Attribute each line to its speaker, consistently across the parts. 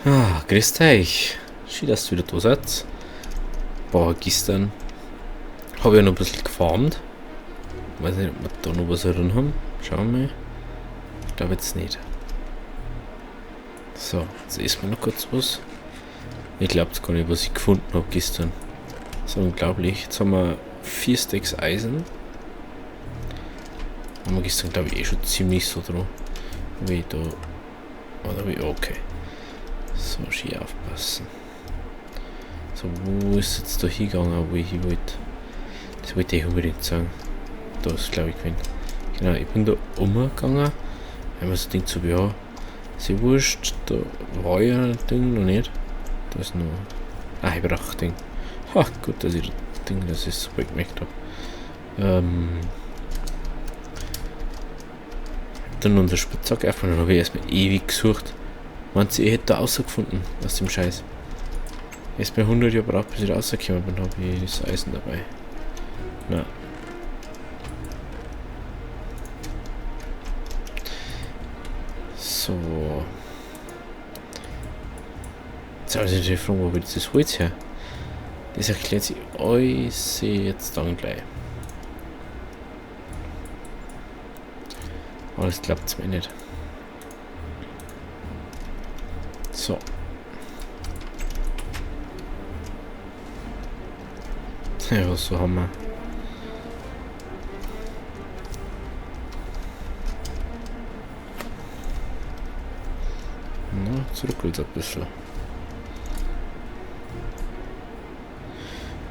Speaker 1: Ah, grüßt euch. Schön, dass ihr wieder da seid. Boah, gestern habe ich noch ein bisschen gefarmt. Weiß nicht, ob wir da noch was drin haben. Schauen wir mal. Ich glaube jetzt nicht. So, jetzt essen wir noch kurz was. Ich glaube gar nicht, was ich gefunden habe gestern. So unglaublich. Jetzt haben wir 4 Stacks Eisen. Haben wir gestern, glaube ich, schon ziemlich so dran. Wie da. Oder wie, okay. So, schön aufpassen. So, wo ist jetzt da hingegangen, wo ich hin wollte? Das wollte ich unbedingt sagen. Da ist, glaube ich, gewesen. Genau, ich bin da umgegangen. Wenn man so denkt, so, ja, ist ja wurscht, da war ja ein Ding noch nicht. Da ist noch. Ah, ich brauche ein Ding. Ha, gut, dass ich das Ding, das ich super gemerkt habe. Dann unser Spitzhack einfach, dann habe ich erstmal ewig gesucht. Meinst du, ich hätte da rausgefunden aus dem Scheiß? Erst bei 100 Jahren braucht, bis ich rausgekommen bin, habe ich das Eisen dabei. Na. So. Jetzt habe ich natürlich fragen, wo wird das Holz her? Das erklärt sich alles jetzt dann gleich. Aber das klappt mir nicht. So. Ja, was so haben wir. Na, zurückholt ein bisschen.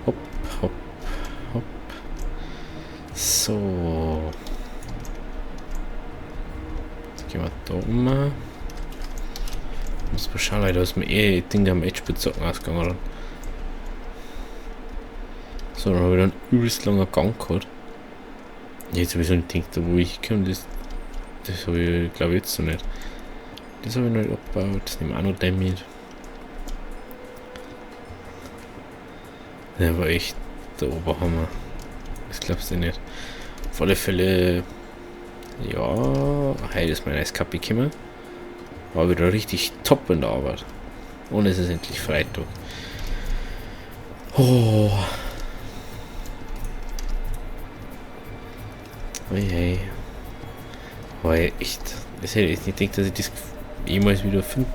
Speaker 1: Hopp, hopp, hopp. So. Jetzt gehen wir da um. Muss man schauen, da ist mir Ding am Edge-Spitzhacken ausgegangen. So, dann habe ich einen übelst langen Gang gehabt. Jetzt habe ich so nicht gedacht, wo ich komme, das habe ich, glaube ich, jetzt noch nicht. Das habe ich noch nicht abgebaut, das nehme ich auch noch den mit. Der war echt der Oberhammer. Das glaubst du nicht. Auf alle Fälle, ja, heute ist mein Eiskapi gekommen. War wieder richtig top in der Arbeit. Und es ist endlich Freitag. Oh. Hey. Oh, echt. Das hätte ich nicht gedacht, dass ich das jemals wieder finde.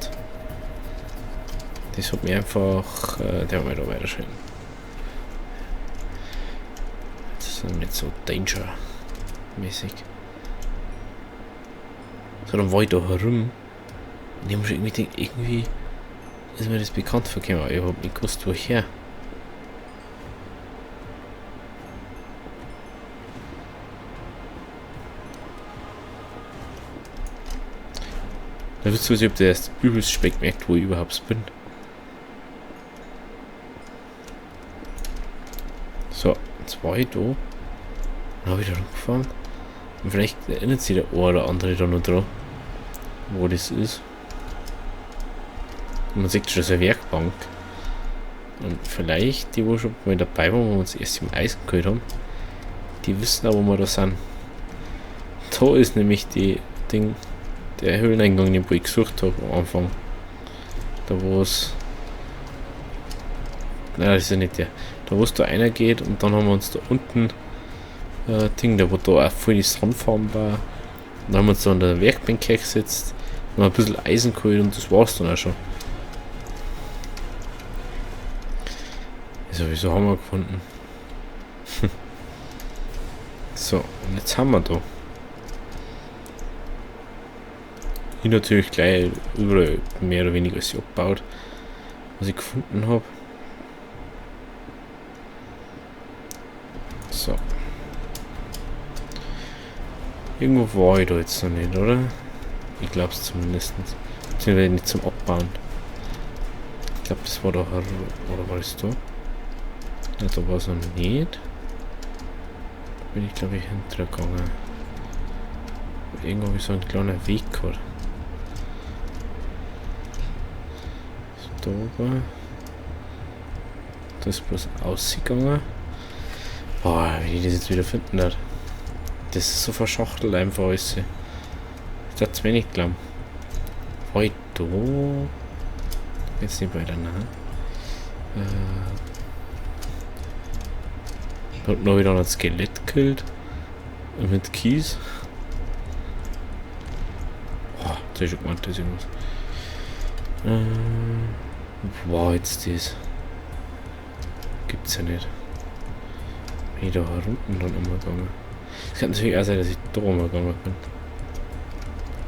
Speaker 1: Das hat mir einfach. Der war da weiter schön. Das ist nicht so danger-mäßig. So, dann war ich da herum. Und ich habe schon irgendwie gedacht, irgendwie ist mir das bekannt vorgekommen. Ich habe nicht gewusst, woher. Da wisst ihr, ob der erst übelst spät merkt, wo ich überhaupt bin. So, jetzt war ich da. Dann habe ich da rumgefahren. Und vielleicht erinnert sich der eine oder andere da noch dran, wo das ist. Und man sieht schon, das ist eine Werkbank. Und vielleicht die, wo schon mal dabei waren, wo wir uns erst im Eisen geholt haben, die wissen auch, wo wir da sind. Da ist nämlich die Ding. Der Höhleneingang, den ich gesucht habe am Anfang. Da wo es. Nein, das ist ja nicht der. Da wo es da einer geht und dann haben wir uns da unten Ding, da wo da auch voll die Sandfarm war. Und dann haben wir uns da an der Werkbank gesetzt und ein bisschen Eisen geholt und das war's dann auch schon. Also wieso haben wir gefunden? So, und jetzt haben wir da. Ich natürlich gleich überall mehr oder weniger alles abgebaut, was ich gefunden habe. So. Irgendwo war ich da jetzt noch nicht, oder? Ich glaube es zumindest. Beziehungsweise nicht zum Abbauen. Ich glaube, das war da. Oder war das da? Ja, da war es noch nicht. Da bin ich, glaube ich, hintergegangen. Irgendwo habe ich so einen kleinen Weg gehabt. Da oben. Das ist bloß ausgegangen. Boah, wie ich das jetzt wieder finden hat. Das ist so verschachtelt einfach alles. Das hat's mir nicht glauben. War ich da? Jetzt nicht weiter nach. Und noch wieder ein Skelett gekillt. Mit Kies. Boah, das ist schon gemeint, das ist irgendwas. Wow, jetzt das. Gibt's ja nicht. Bin ich da unten dann umgegangen. Es kann natürlich auch sein, dass ich da umgegangen bin.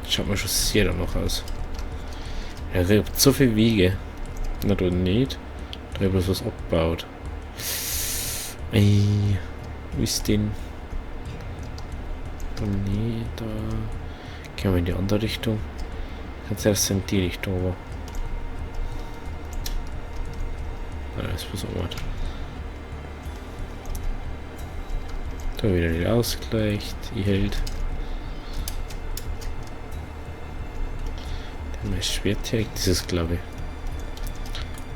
Speaker 1: Das schaut mir schon sehr danach aus. Er gibt so viele Wege. Na, da nicht. Da habe ich bloß was abgebaut. Ey, wie ist denn? Da nicht, da. Gehen wir in die andere Richtung. Ganz erst in die Richtung, aber. Ah, das ist was auch. Da wieder nicht ausgleicht, die hält. Mein Schwert direkt dieses, glaube ich.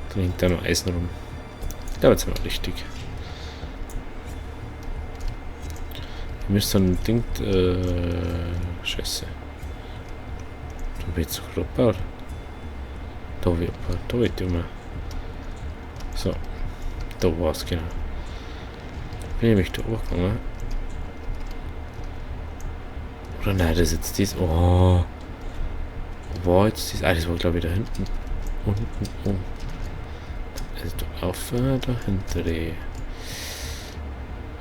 Speaker 1: Dann hängt da noch Eisen rum. Ich glaube, jetzt sind wir richtig. Wir müssen dann Ding. Scheiße. Da wird es gerade gebaut. Da wird immer. So. Da war es, genau. Bin nämlich da hochgegangen. Oder nein, das ist jetzt dies. Oh. War jetzt dies. Ah, das war glaube ich da hinten. Unten. Oh. Also da auf, da hinter die.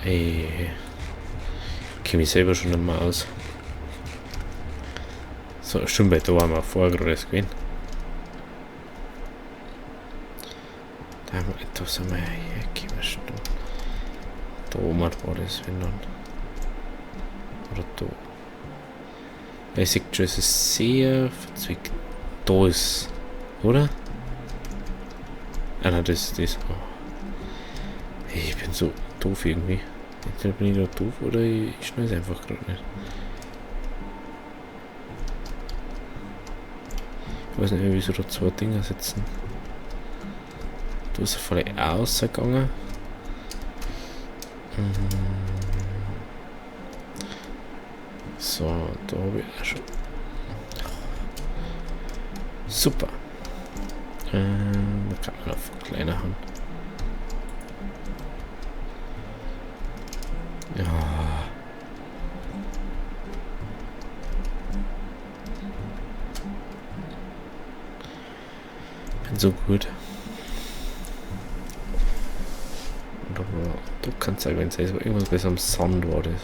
Speaker 1: Ey. Ich kenne mich selber schon nicht mehr aus. So, stimmt, da waren wir vorher gerade gewesen. Da haben wir etwas einmal hier gekommen. Da oben war das, wenn dann. Oder da. Ich sehe schon, es ist sehr verzwickt. Da ist. Oder? Ah, nein, das ist das. Oh. Hey, ich bin so doof irgendwie. Entweder bin ich da doof oder ich schneide es einfach gerade nicht. Ich weiß nicht, wieso da zwei Dinger sitzen. Da ist er voll ausgegangen. So, da habe ich auch schon. Super. Da kann man auf kleiner Hand. Ja. Bin so gut. Und du kannst sagen, wenn es irgendwas besser am Sand war, das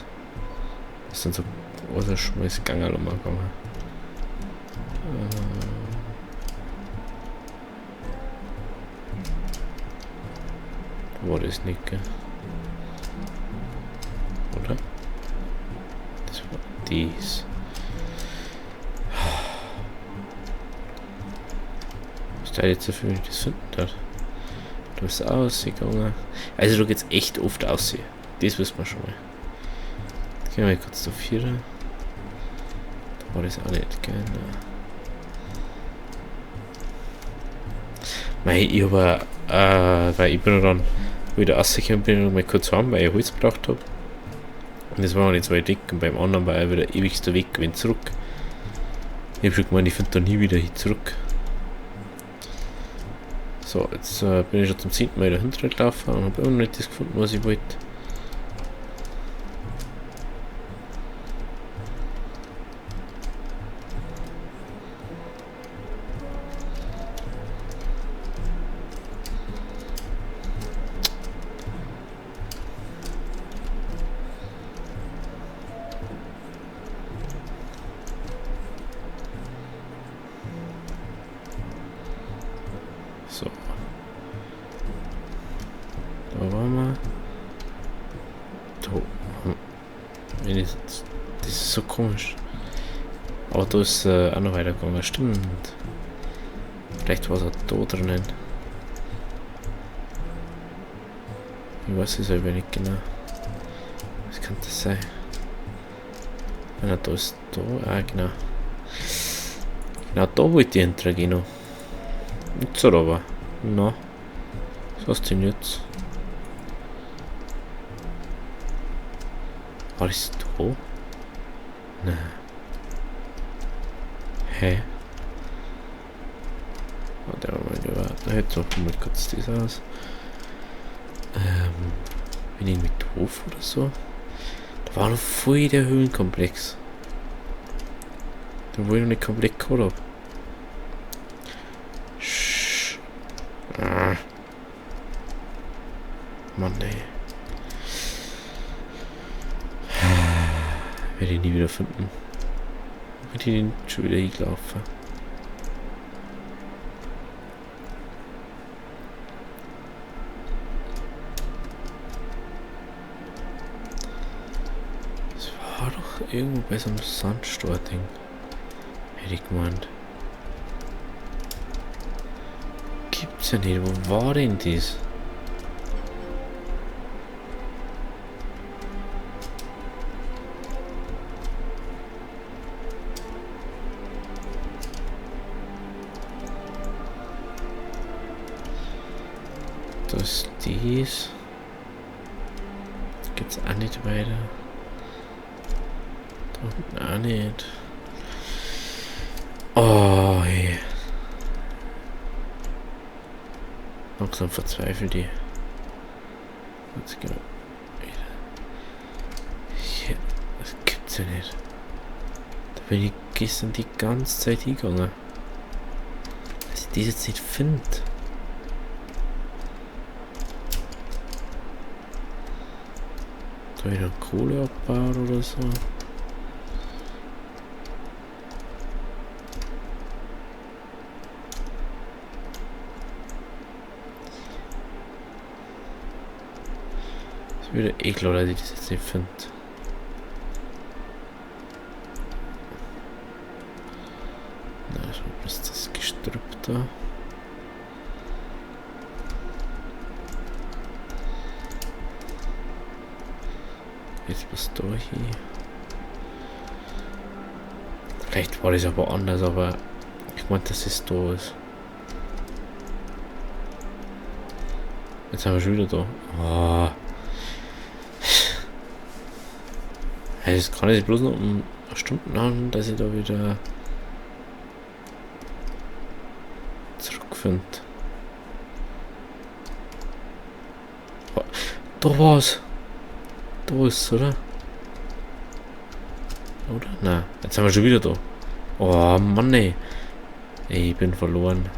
Speaker 1: ist dann so großer Schmeiß Gangerl umgegangen. War das nicht, gell? Oder? Das war dies. Was da jetzt so viel das finden hat? Du bist ausgegangen. Also du geht's echt oft aussehen. Das wissen wir schon mal. Jetzt gehen wir kurz auf 4. Da war das auch nicht, gell? Mei, ich habe weil ich bin dann wieder rausgekommen, bin noch mal kurz heim, weil ich Holz gebraucht habe. Und das war nicht so weit weg und beim anderen war er wieder ewigster Weg, wenn zurück. Ich habe schon gemeint, ich finde da nie wieder hin zurück. So, jetzt bin ich schon zum 10. Mal dahinter gelaufen und habe immer noch nicht das gefunden, was ich wollte. So. Da waren wir. Da. Das ist so komisch. Aber da ist auch noch weitergegangen. Stimmt. Vielleicht war es auch da drinnen. Ich weiß es selber nicht genau. Was kann das sein? Ah, da ist da. Ah, genau. Genau da wollte ich entern. Jetzt aber. Na. Was hast du denn jetzt? War das da? Nein. Hä? Oh, der war mal über. Jetzt machen wir kurz das aus. Bin ich irgendwie doof oder so? Da war noch voll der Höhlenkomplex. Da wo ich noch nicht komplett gehabt habe. Mann, ey. Werde ich nie wieder finden. Werde ich den schon wieder hingelaufen. Das war doch irgendwo bei so einem Sandstore-Ding. Hätte ich gemeint. Gibt's ja nicht. Wo war denn das? Das ist dies. Geht's auch nicht weiter. Da unten auch nicht. Oh, hey. Langsam verzweifelt die. Jetzt genau. Hier, das gibt's ja nicht. Da bin ich gestern die ganze Zeit hingegangen. Dass ich das jetzt nicht finde. Da wieder Kohle abbauen oder so. Das würde eh klar, dass ich das jetzt nicht finde. Na, so ist das Gestrüpp da. Jetzt was da hier. Vielleicht war das aber anders, aber ich meinte, dass es da ist. Jetzt haben wir schon wieder da. Oh. Es kann jetzt bloß noch um Stunden an, dass ich da wieder zurückfinde. Oh. Da war's. Da ist es, oder? Oder? Nein. Jetzt sind wir schon wieder da. Oh Mann, ey. Ey, ich bin verloren.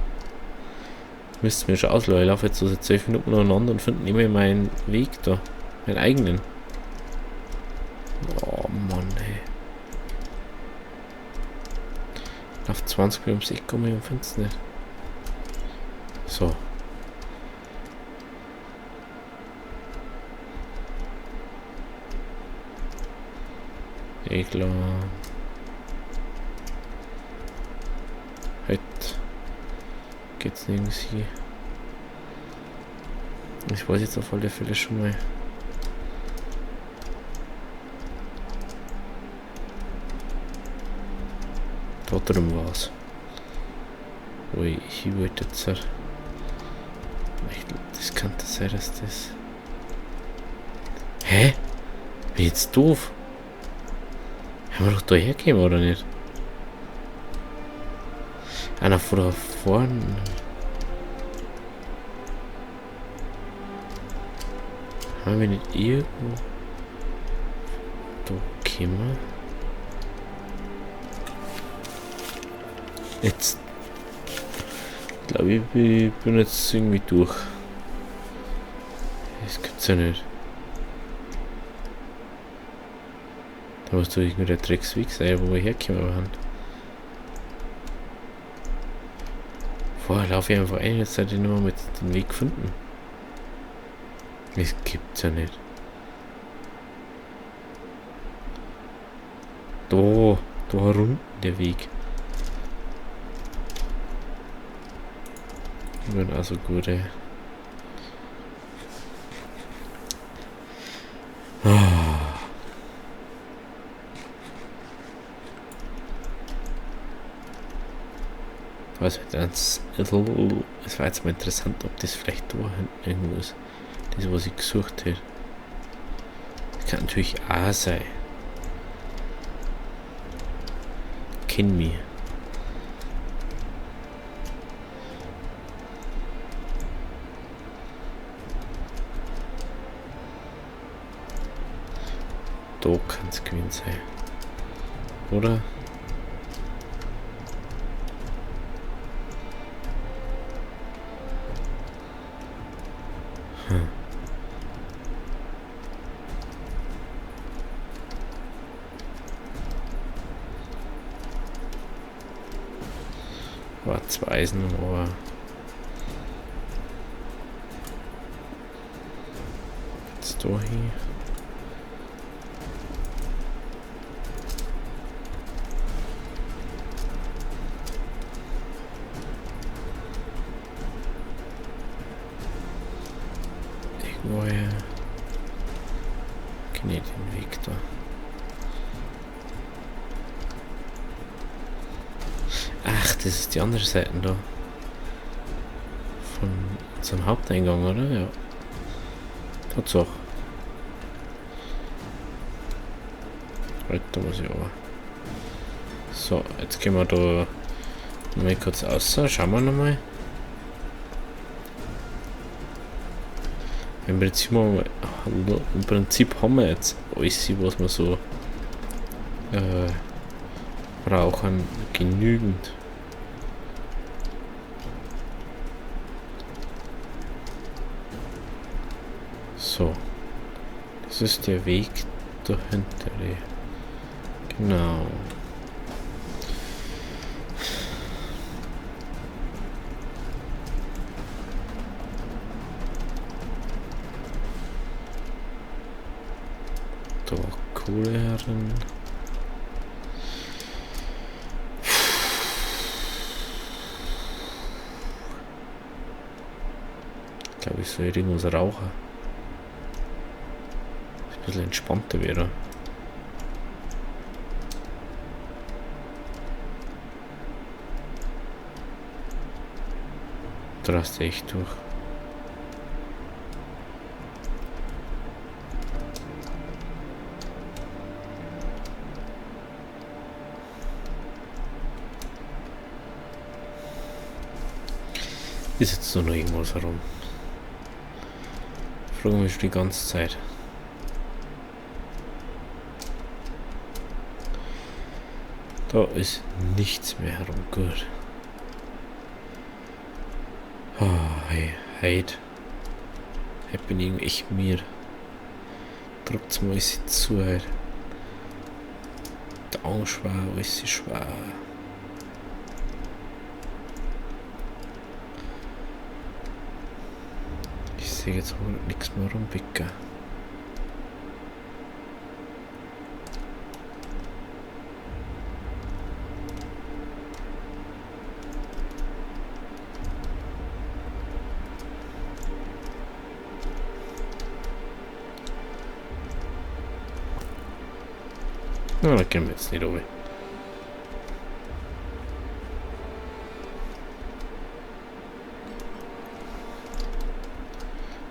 Speaker 1: Müsst mir schon auslaufen. Ich laufe jetzt so seit 12 Minuten aneinander und finde nicht mehr meinen Weg da. Meinen eigenen. Oh Mann, ey. Ich laufe 20 Minuten ums Eck und ich finde es nicht. So. Klar. Heute geht's nirgends hier. Ich weiß jetzt auf alle Fälle schon mal. Da drin war's. Ui, ich wollte jetzt. Das kann das sein, dass das. Hä? Bin ich jetzt doof? Haben wir doch da hergekommen, oder nicht? Einer von da vorne. Haben wir nicht irgendwo da gekommen? Jetzt. Ich glaube, ich bin jetzt irgendwie durch. Das gibt's ja nicht. Da muss doch irgendwie der Drecksweg sein, wo wir herkommen waren. Vorher laufe ich einfach ein, jetzt hätte ich nur mit dem Weg gefunden. Das gibt's ja nicht. Da unten der Weg. Die werden auch so gut, ey. Es war jetzt mal interessant, ob das vielleicht da hinten irgendwo ist. Das, was ich gesucht hätte. Das kann natürlich auch sein. Kenn mich. Da kann es gewesen sein. Oder? War zwei Eisen, aber jetzt da hin. Irgendwoher kenne ich den Weg da. Ach, das ist die andere Seite da. Von unserem Haupteingang, oder? Ja. Tatsache. Halt, da muss ich aber. So, jetzt gehen wir da mal kurz raus. Schauen wir nochmal. Im Prinzip haben wir jetzt alles, was wir so brauchen, genügend. So, das ist der Weg dahinter. Genau. Da Kohle herin. Ich glaube, ich soll irgendwas rauchen. Das ein bisschen entspannter wäre. Da rast du echt durch. Ist jetzt noch irgendwas herum? Ich frage mich schon die ganze Zeit. Da ist nichts mehr herum. Gut. Oh, hey, heute bin ich echt mir. Drückt's mal alles zu. Der Augen schwer, alles ist schwer. Ich sehe jetzt wohl nichts mehr rumpicken. Na, da gehen wir jetzt nicht runter.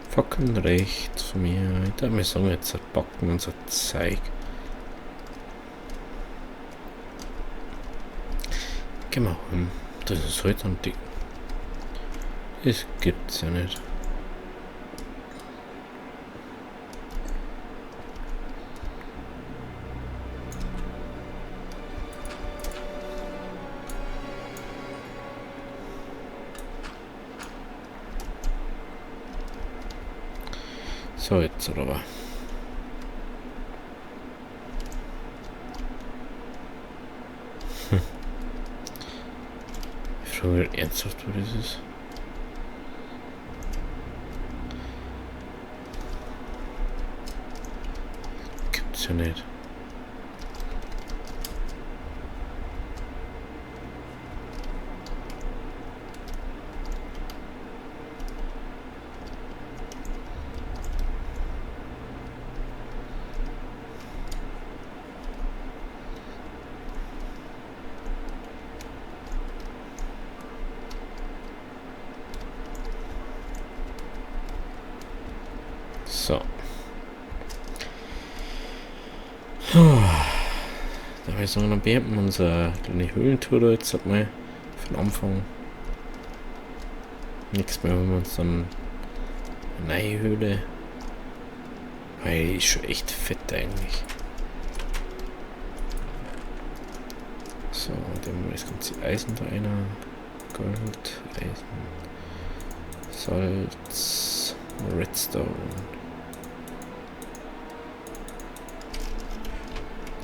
Speaker 1: Fucking rechts von mir. Da wir sagen jetzt packen unser Zeug. Gehen wir heim. Das ist halt ein Ding. Das gibt's ja nicht. So, jetzt oder was? Ich frage mich ernsthaft, wo das ist. Gibt's ja nicht. So. Da würde ich sagen, dann beenden wir unsere kleine Höhlentour da jetzt halt mal von Anfang. Nächstes Mal holen wir uns dann eine neue Höhle. Weil die ist schon echt fett eigentlich. So, dann haben wir das ganze Eisen da rein. Gold, Eisen, Salz, Redstone.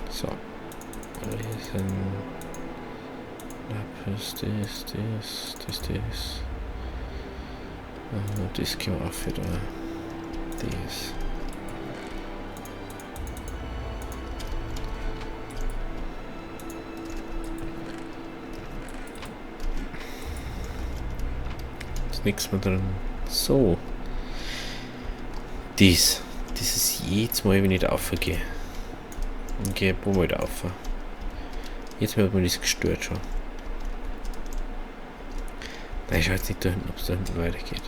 Speaker 1: So, Eisen, Lapis, das. Das können wir auch wieder. Das. Ist nichts mehr drin. So. Das ist jedes Mal, wenn ich da raufgehe. Und gehe ein paar Mal da rauf. Jetzt hat man das gestört schon. Nein, ich schau jetzt nicht da hinten, ob es da hinten weitergeht.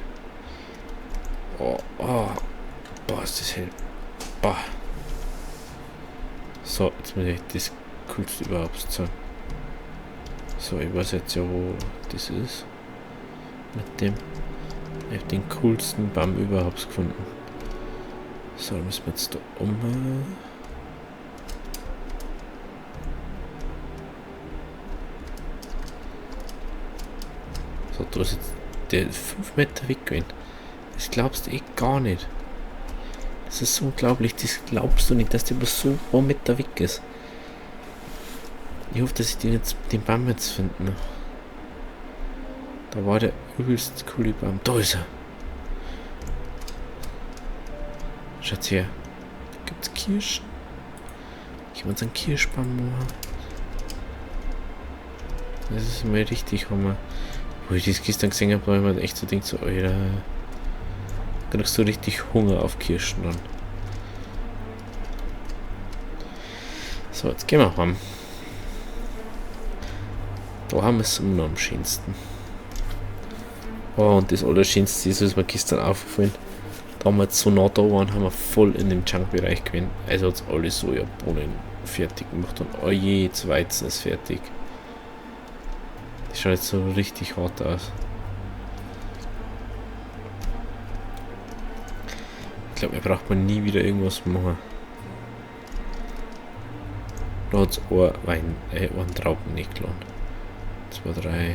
Speaker 1: Oh. Boah, ist das hell. Boah. So, jetzt muss ich das Coolste überhaupt sagen. So, ich weiß jetzt ja, wo das ist. Mit dem. Ich habe den coolsten Baum überhaupt gefunden. So, dann müssen wir jetzt da So, da ist jetzt der 5 Meter weg gewesen. Das glaubst du gar nicht. Das ist so unglaublich, das glaubst du nicht, dass der so ein paar Meter weg ist. Ich hoffe, dass ich den Baum jetzt finde. Da war der übelst coole Baum. Da ist er. Schaut her. Da gibt's Kirschen. Ich will uns einen Kirschbaum machen. Das ist mal richtig Hammer. Wo ich das gestern gesehen habe, habe ich mir echt so gedacht, so, Alter. Da kriegst du richtig Hunger auf Kirschen dann. So, jetzt gehen wir heim. Da haben wir es immer noch am schönsten. Oh, und das Allerschönste ist, was mir gestern aufgefallen. Da haben wir jetzt so nah da waren, haben wir voll in den Junk-Bereich gewesen. Also hat es alle Sojabohnen fertig gemacht und jedes Weizen ist fertig. Das schaut jetzt so richtig hart aus. Ich glaube, da braucht man nie wieder irgendwas machen. Da hat es einen Trauben nicht geladen. 2, 3.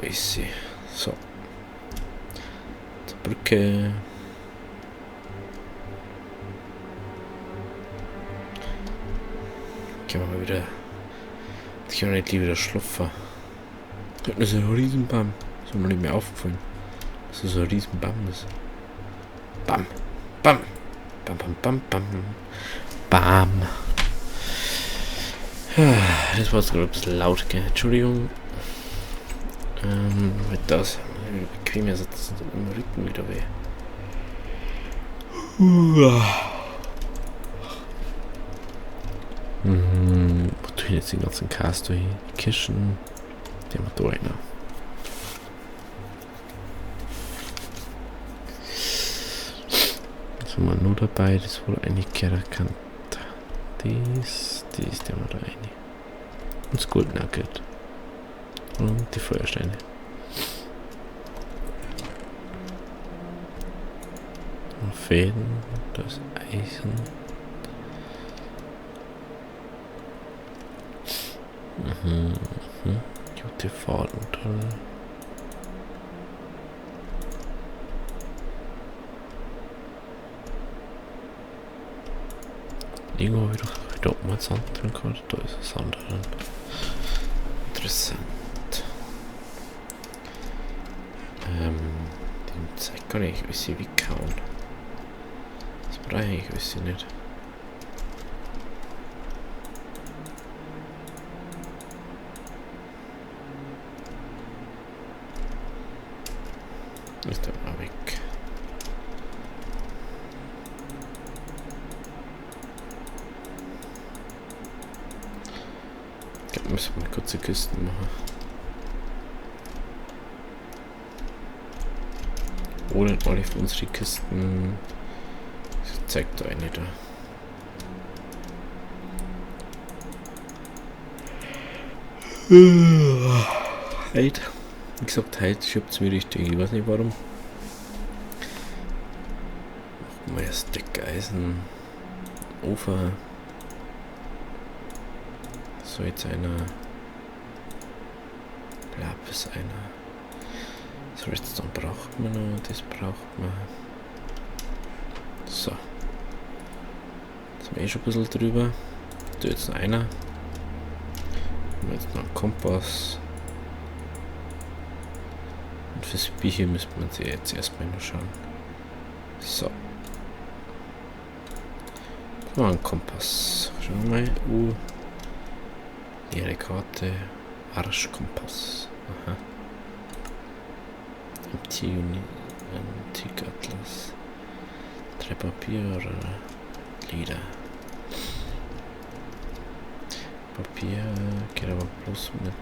Speaker 1: Ist sie. So. Zur Brücke. Gehen wir mal wieder. Ich kann nicht lieber wieder schlafen. Das ist ein Riesenbaum. Das ist mir nicht mehr aufgefallen. Das ist so ein Riesenbaum ist. Bam. Bam. Bam, bam, bam, bam. Bam. Das war jetzt gerade ein bisschen laut, gell? Entschuldigung. Mit das. Bequem ist jetzt im Rücken wieder weh. Wo tue ich jetzt den ganzen Cast durch? Kirschen. Die haben wir da rein. Was haben wir nur dabei? Das wurde eigentlich gerne erkannt. Das haben wir da rein. Und das Gold Nugget. Und die Feuersteine. Und Fäden, das Eisen. Gute Faden, toll. Irgendwo habe ich doch da oben mal Sand drin gehabt. Da ist Sand drin. Interessant. Den Zeug kann ich alles weghauen. Das brauche ich alles nicht. Ist der mal weg. Ich glaube, wir müssen mal kurze Kisten machen. Oder alle für unsere Kisten. Das zeigt da eine da. Halt. Wie gesagt, heute schiebt es mir richtig. Ich weiß nicht warum. Machen wir erst Deckeisen. Ofen. So, jetzt einer. Lapis einer. So, Redstone braucht man noch, das braucht man. So. Jetzt sind wir schon ein bisschen drüber. Da jetzt noch einer. Und jetzt noch ein Kompass. Und fürs Bier müsste man sich jetzt erstmal noch schauen. So. Mal ein Kompass. Schauen wir mal. Leere Karte. Arschkompass. Aha. Antik-Atlas. 3 Papier oder Leder. Papier geht aber bloß mit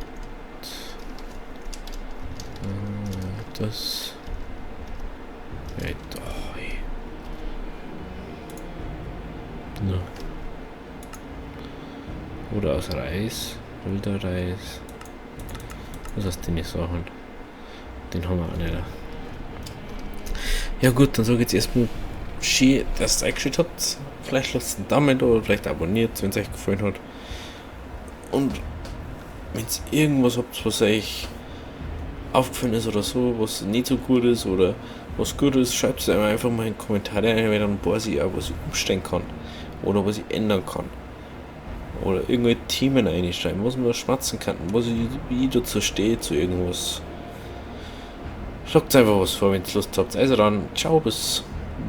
Speaker 1: das. Hey, doch, ey. No. Oder aus Reis. Wilder Reis. Was hast du nicht Sachen? Den haben wir auch nicht. Ja gut, dann sage ich jetzt erstmal schön, dass es eingeschaltet hat. Vielleicht lasst einen Daumen da oder vielleicht abonniert, wenn es euch gefallen hat. Und wenn ihr irgendwas habt, was euch aufgefallen ist oder so, was nicht so gut ist oder was gut ist, schreibt es einfach mal in die Kommentare rein, weil dann weiß ich auch, was ich umstellen kann oder was ich ändern kann. Oder irgendwelche Themen reinschreiben, was man schmatzen kann, wie ich dazu stehe, zu irgendwas. Schlagt einfach was vor, wenn ihr Lust habt. Also dann, ciao, bis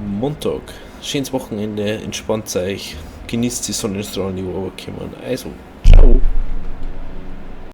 Speaker 1: Montag. Schönes Wochenende, entspannt euch, genießt die Sonnenstrahlen, die rüberkommen. Also.